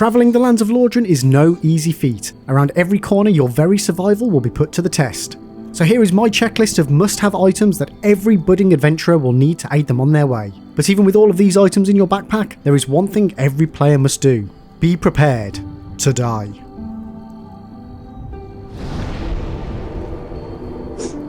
Travelling the lands of Lordran is no easy feat. Around every corner your very survival will be put to the test. So here is my checklist of must-have items that every budding adventurer will need to aid them on their way. But even with all of these items in your backpack, there is one thing every player must do. Be prepared to die.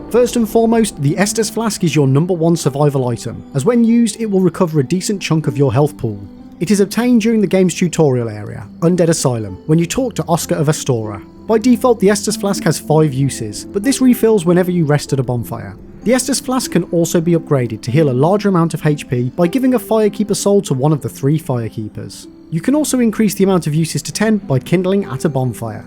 First and foremost, the Estus Flask is your number one survival item, as when used it will recover a decent chunk of your health pool. It is obtained during the game's tutorial area, Undead Asylum, when you talk to Oscar of Astora. By default the Estus Flask has 5 uses, but this refills whenever you rest at a bonfire. The Estus Flask can also be upgraded to heal a larger amount of HP by giving a Firekeeper Soul to one of the 3 Firekeepers. You can also increase the amount of uses to 10 by kindling at a bonfire.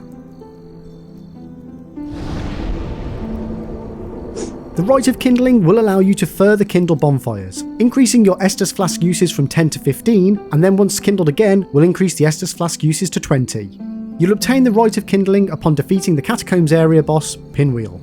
The Rite of Kindling will allow you to further kindle bonfires, increasing your Estus Flask uses from 10 to 15, and then once kindled again will increase the Estus Flask uses to 20. You'll obtain the Rite of Kindling upon defeating the Catacombs area boss, Pinwheel.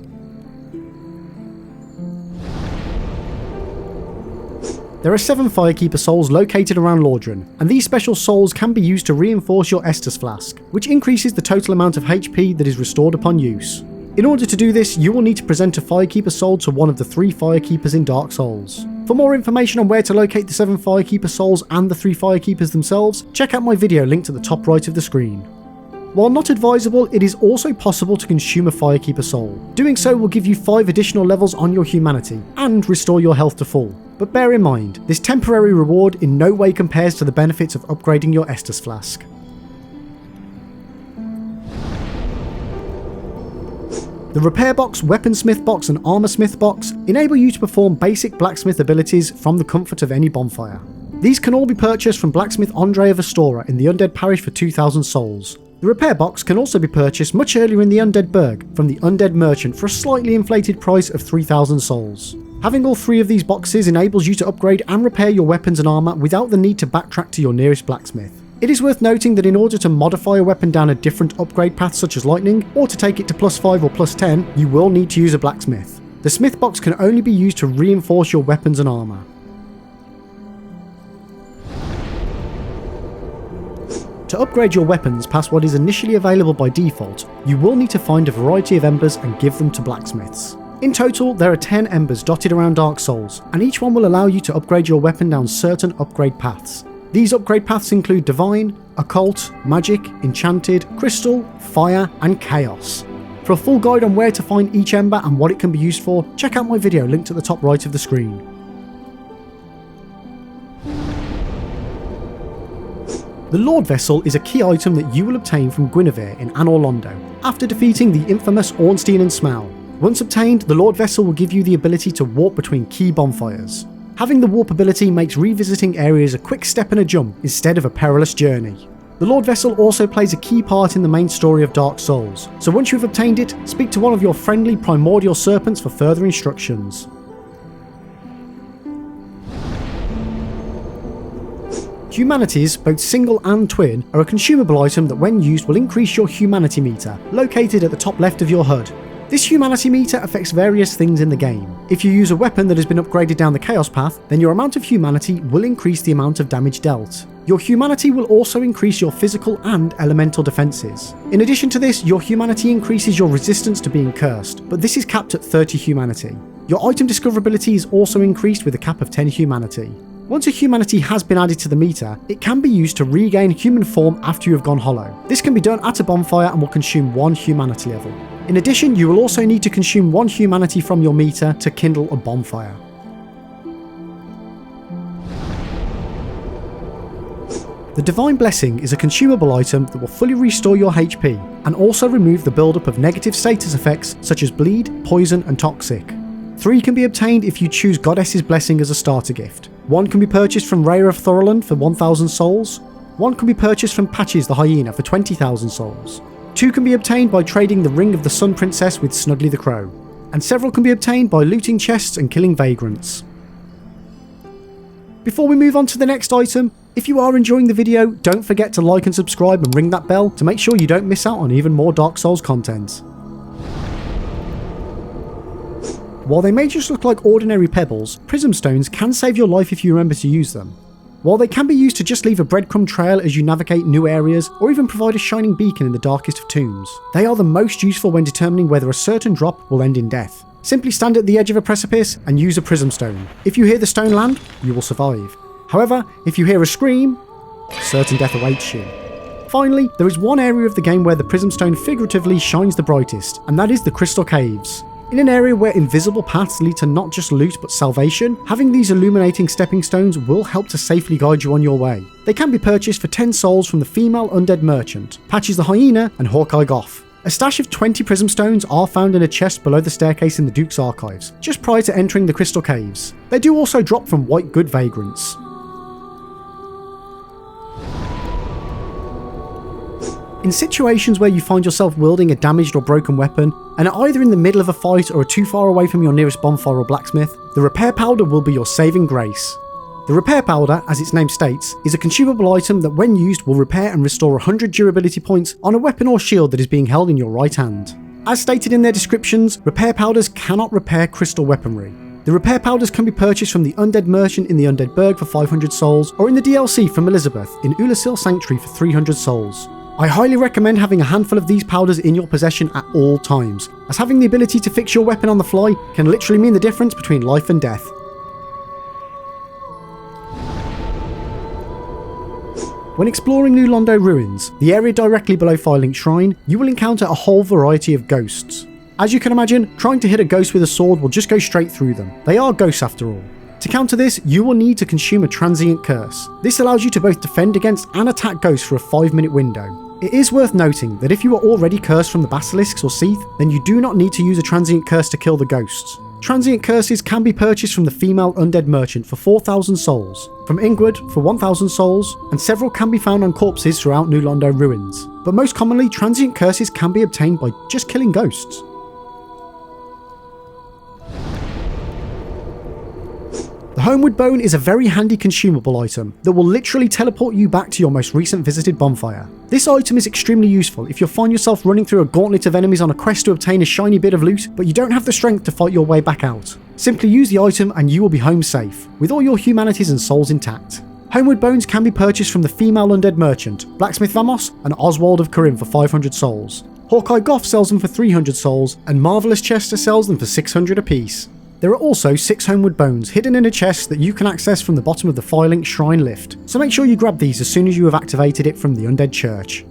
There are 7 Firekeeper Souls located around Lordran, and these special souls can be used to reinforce your Estus Flask, which increases the total amount of HP that is restored upon use. In order to do this, you will need to present a Firekeeper Soul to one of the 3 Firekeepers in Dark Souls. For more information on where to locate the 7 Firekeeper Souls and the 3 Firekeepers themselves, check out my video linked at the top right of the screen. While not advisable, it is also possible to consume a Firekeeper Soul. Doing so will give you 5 additional levels on your humanity, and restore your health to full. But bear in mind, this temporary reward in no way compares to the benefits of upgrading your Estus Flask. The Repair Box, Weaponsmith Box and Armorsmith Box enable you to perform basic blacksmith abilities from the comfort of any bonfire. These can all be purchased from Blacksmith Andre of Astora in the Undead Parish for 2,000 souls. The Repair Box can also be purchased much earlier in the Undead Burg from the Undead Merchant for a slightly inflated price of 3,000 souls. Having all 3 of these boxes enables you to upgrade and repair your weapons and armour without the need to backtrack to your nearest blacksmith. It is worth noting that in order to modify a weapon down a different upgrade path such as lightning, or to take it to +5 or +10, you will need to use a blacksmith. The smith box can only be used to reinforce your weapons and armour. To upgrade your weapons past what is initially available by default, you will need to find a variety of embers and give them to blacksmiths. In total, there are 10 embers dotted around Dark Souls, and each one will allow you to upgrade your weapon down certain upgrade paths. These upgrade paths include Divine, Occult, Magic, Enchanted, Crystal, Fire, and Chaos. For a full guide on where to find each ember and what it can be used for, check out my video linked at the top right of the screen. The Lordvessel is a key item that you will obtain from Guinevere in Anor Londo, after defeating the infamous Ornstein and Smaug. Once obtained, the Lordvessel will give you the ability to warp between key bonfires. Having the warp ability makes revisiting areas a quick step and a jump instead of a perilous journey. The Lordvessel also plays a key part in the main story of Dark Souls, so once you have obtained it, speak to one of your friendly primordial serpents for further instructions. Humanities, both single and twin, are a consumable item that when used will increase your humanity meter, located at the top left of your HUD. This humanity meter affects various things in the game. If you use a weapon that has been upgraded down the chaos path, then your amount of humanity will increase the amount of damage dealt. Your humanity will also increase your physical and elemental defenses. In addition to this, your humanity increases your resistance to being cursed, but this is capped at 30 humanity. Your item discoverability is also increased with a cap of 10 humanity. Once a humanity has been added to the meter, it can be used to regain human form after you have gone hollow. This can be done at a bonfire and will consume 1 humanity level. In addition, you will also need to consume 1 humanity from your meter to kindle a bonfire. The Divine Blessing is a consumable item that will fully restore your HP, and also remove the buildup of negative status effects such as bleed, poison and toxic. 3 can be obtained if you choose Goddess's Blessing as a starter gift. 1 can be purchased from Rhea of Thorolund for 1,000 souls. 1 can be purchased from Patches the Hyena for 20,000 souls. 2 can be obtained by trading the Ring of the Sun Princess with Snuggly the Crow. And several can be obtained by looting chests and killing vagrants. Before we move on to the next item, if you are enjoying the video, don't forget to like and subscribe and ring that bell to make sure you don't miss out on even more Dark Souls content. While they may just look like ordinary pebbles, Prism Stones can save your life if you remember to use them. While they can be used to just leave a breadcrumb trail as you navigate new areas, or even provide a shining beacon in the darkest of tombs, they are the most useful when determining whether a certain drop will end in death. Simply stand at the edge of a precipice and use a Prism Stone. If you hear the stone land, you will survive. However, if you hear a scream, certain death awaits you. Finally, there is one area of the game where the Prism Stone figuratively shines the brightest, and that is the Crystal Caves. In an area where invisible paths lead to not just loot but salvation, having these illuminating stepping stones will help to safely guide you on your way. They can be purchased for 10 souls from the female undead merchant, Patches the Hyena and Hawkeye Goth. A stash of 20 Prism Stones are found in a chest below the staircase in the Duke's Archives, just prior to entering the Crystal Caves. They do also drop from White Good Vagrants. In situations where you find yourself wielding a damaged or broken weapon, and are either in the middle of a fight or are too far away from your nearest bonfire or blacksmith, the repair powder will be your saving grace. The repair powder, as its name states, is a consumable item that when used will repair and restore 100 durability points on a weapon or shield that is being held in your right hand. As stated in their descriptions, repair powders cannot repair crystal weaponry. The repair powders can be purchased from the Undead Merchant in the Undead Burg for 500 souls, or in the DLC from Elizabeth in Ulasil Sanctuary for 300 souls. I highly recommend having a handful of these powders in your possession at all times, as having the ability to fix your weapon on the fly can literally mean the difference between life and death. When exploring New Londo Ruins, the area directly below Firelink Shrine, you will encounter a whole variety of ghosts. As you can imagine, trying to hit a ghost with a sword will just go straight through them. They are ghosts after all. To counter this, you will need to consume a Transient Curse. This allows you to both defend against and attack ghosts for a 5-minute window. It is worth noting that if you are already cursed from the basilisks or Seath, then you do not need to use a Transient Curse to kill the ghosts. Transient Curses can be purchased from the female undead merchant for 4,000 souls, from Ingwood for 1,000 souls, and several can be found on corpses throughout New Londo Ruins. But most commonly, Transient Curses can be obtained by just killing ghosts. The Homeward Bone is a very handy consumable item that will literally teleport you back to your most recent visited bonfire. This item is extremely useful if you find yourself running through a gauntlet of enemies on a quest to obtain a shiny bit of loot, but you don't have the strength to fight your way back out. Simply use the item and you will be home safe, with all your humanities and souls intact. Homeward Bones can be purchased from the female undead merchant, Blacksmith Vamos and Oswald of Corinth for 500 souls. Hawkeye Goth sells them for 300 souls, and Marvellous Chester sells them for 600 apiece. There are also 6 Homeward Bones hidden in a chest that you can access from the bottom of the Firelink Shrine lift, so make sure you grab these as soon as you have activated it from the Undead Church.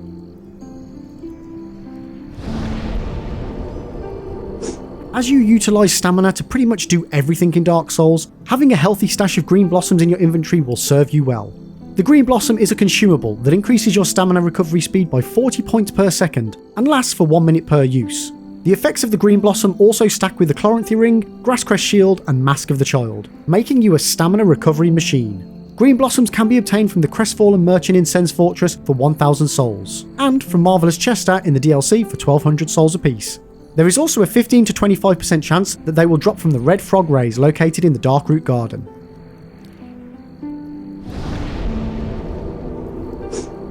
As you utilise stamina to pretty much do everything in Dark Souls, having a healthy stash of green blossoms in your inventory will serve you well. The green blossom is a consumable that increases your stamina recovery speed by 40 points per second and lasts for 1 minute per use. The effects of the green blossom also stack with the Chloranthy Ring, Grasscrest Shield and Mask of the Child, making you a stamina recovery machine. Green blossoms can be obtained from the Crestfallen Merchant in Sen's Fortress for 1,000 souls, and from Marvellous Chester in the DLC for 1,200 souls apiece. There is also a 15 to 25% chance that they will drop from the Red Frog Rays located in the Darkroot Garden.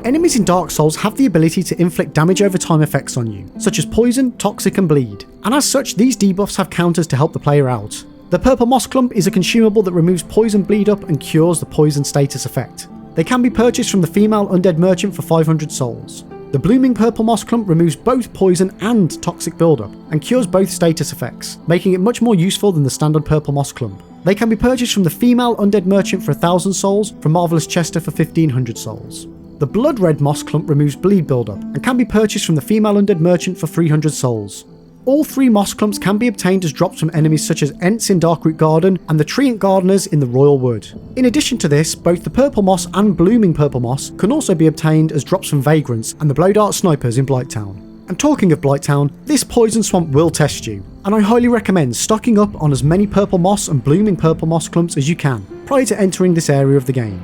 Enemies in Dark Souls have the ability to inflict damage over time effects on you, such as poison, toxic and bleed, and as such these debuffs have counters to help the player out. The Purple Moss Clump is a consumable that removes poison bleed up and cures the poison status effect. They can be purchased from the female undead merchant for 500 souls. The Blooming Purple Moss Clump removes both poison and toxic buildup, and cures both status effects, making it much more useful than the standard Purple Moss Clump. They can be purchased from the female undead merchant for 1,000 souls, from Marvellous Chester for 1,500 souls. The Blood Red Moss Clump removes bleed buildup, and can be purchased from the female undead merchant for 300 souls. All 3 moss clumps can be obtained as drops from enemies such as Ents in Darkroot Garden and the Treant Gardeners in the Royal Wood. In addition to this, both the Purple Moss and Blooming Purple Moss can also be obtained as drops from Vagrants and the Blowdart Snipers in Blighttown. And talking of Blighttown, this poison swamp will test you, and I highly recommend stocking up on as many Purple Moss and Blooming Purple Moss clumps as you can prior to entering this area of the game.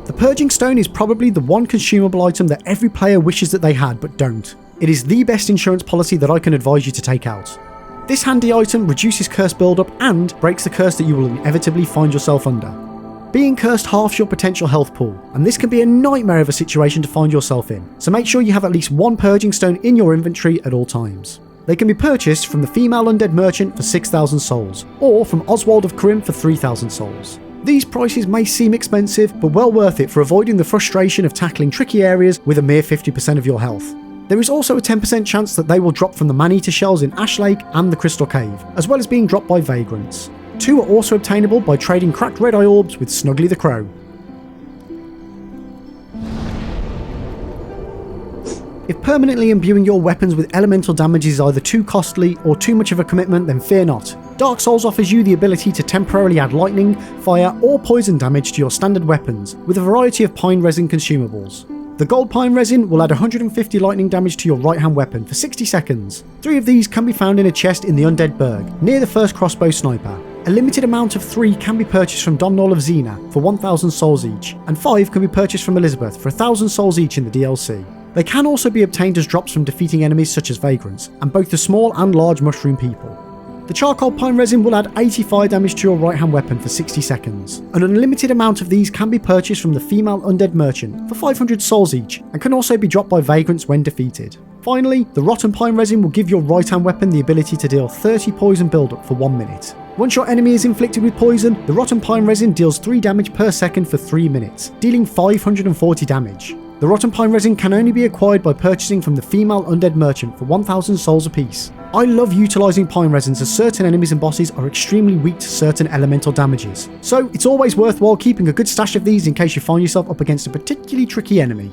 The Purging Stone is probably the one consumable item that every player wishes that they had but don't. It is the best insurance policy that I can advise you to take out. This handy item reduces curse buildup and breaks the curse that you will inevitably find yourself under. Being cursed halves your potential health pool, and this can be a nightmare of a situation to find yourself in, so make sure you have at least one Purging Stone in your inventory at all times. They can be purchased from the female undead merchant for 6,000 souls, or from Oswald of Krim for 3,000 souls. These prices may seem expensive, but well worth it for avoiding the frustration of tackling tricky areas with a mere 50% of your health. There is also a 10% chance that they will drop from the man-eater shells in Ash Lake and the Crystal Cave, as well as being dropped by vagrants. 2 are also obtainable by trading cracked red eye orbs with Snuggly the Crow. If permanently imbuing your weapons with elemental damage is either too costly or too much of a commitment, then fear not. Dark Souls offers you the ability to temporarily add lightning, fire, or poison damage to your standard weapons, with a variety of pine resin consumables. The gold pine resin will add 150 lightning damage to your right hand weapon for 60 seconds. 3 of these can be found in a chest in the Undead Burg, near the first crossbow sniper. A limited amount of 3 can be purchased from Domhnall of Xena for 1,000 souls each, and 5 can be purchased from Elizabeth for 1,000 souls each in the DLC. They can also be obtained as drops from defeating enemies such as vagrants, and both the small and large mushroom people. The charcoal pine resin will add 85 damage to your right hand weapon for 60 seconds. An unlimited amount of these can be purchased from the female undead merchant for 500 souls each, and can also be dropped by vagrants when defeated. Finally, the rotten pine resin will give your right hand weapon the ability to deal 30 poison build-up for 1 minute. Once your enemy is inflicted with poison, the rotten pine resin deals 3 damage per second for 3 minutes, dealing 540 damage. The rotten pine resin can only be acquired by purchasing from the female undead merchant for 1,000 souls apiece. I love utilising pine resins as certain enemies and bosses are extremely weak to certain elemental damages, so it's always worthwhile keeping a good stash of these in case you find yourself up against a particularly tricky enemy.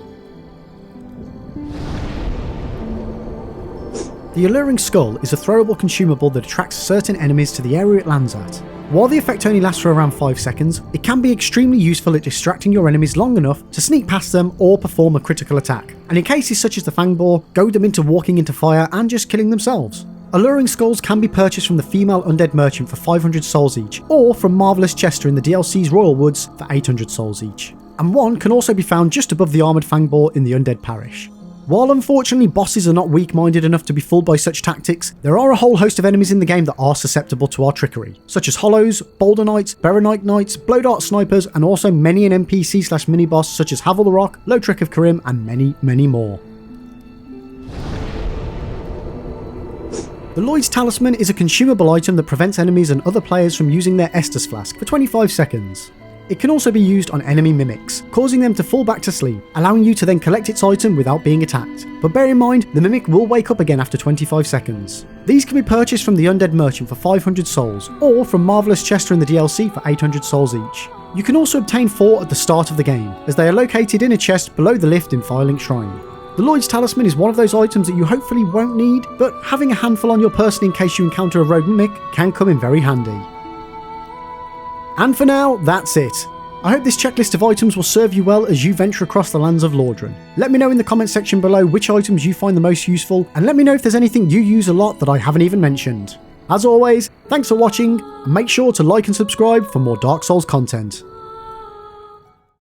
The Alluring Skull is a throwable consumable that attracts certain enemies to the area it lands at. While the effect only lasts for around 5 seconds, it can be extremely useful at distracting your enemies long enough to sneak past them or perform a critical attack, and in cases such as the Fangboar, goad them into walking into fire and just killing themselves. Alluring Skulls can be purchased from the female undead merchant for 500 souls each, or from Marvellous Chester in the DLC's Royal Woods for 800 souls each, and one can also be found just above the armoured Fangboar in the Undead Parish. While unfortunately bosses are not weak-minded enough to be fooled by such tactics, there are a whole host of enemies in the game that are susceptible to our trickery, such as Hollows, Boulder Knights, Berenite Knights, Blow Dart Snipers, and also many an NPC / mini-boss such as Havel the Rock, Lotrick of Karim, and many, many more. The Lloyds Talisman is a consumable item that prevents enemies and other players from using their Estus Flask for 25 seconds. It can also be used on enemy mimics, causing them to fall back to sleep, allowing you to then collect its item without being attacked. But bear in mind, the mimic will wake up again after 25 seconds. These can be purchased from the Undead Merchant for 500 souls, or from Marvellous Chester in the DLC for 800 souls each. You can also obtain 4 at the start of the game, as they are located in a chest below the lift in Firelink Shrine. The Lloyds Talisman is one of those items that you hopefully won't need, but having a handful on your person in case you encounter a rogue mimic can come in very handy. And for now, that's it. I hope this checklist of items will serve you well as you venture across the lands of Lordran. Let me know in the comment section below which items you find the most useful, and let me know if there's anything you use a lot that I haven't even mentioned. As always, thanks for watching, and make sure to like and subscribe for more Dark Souls content.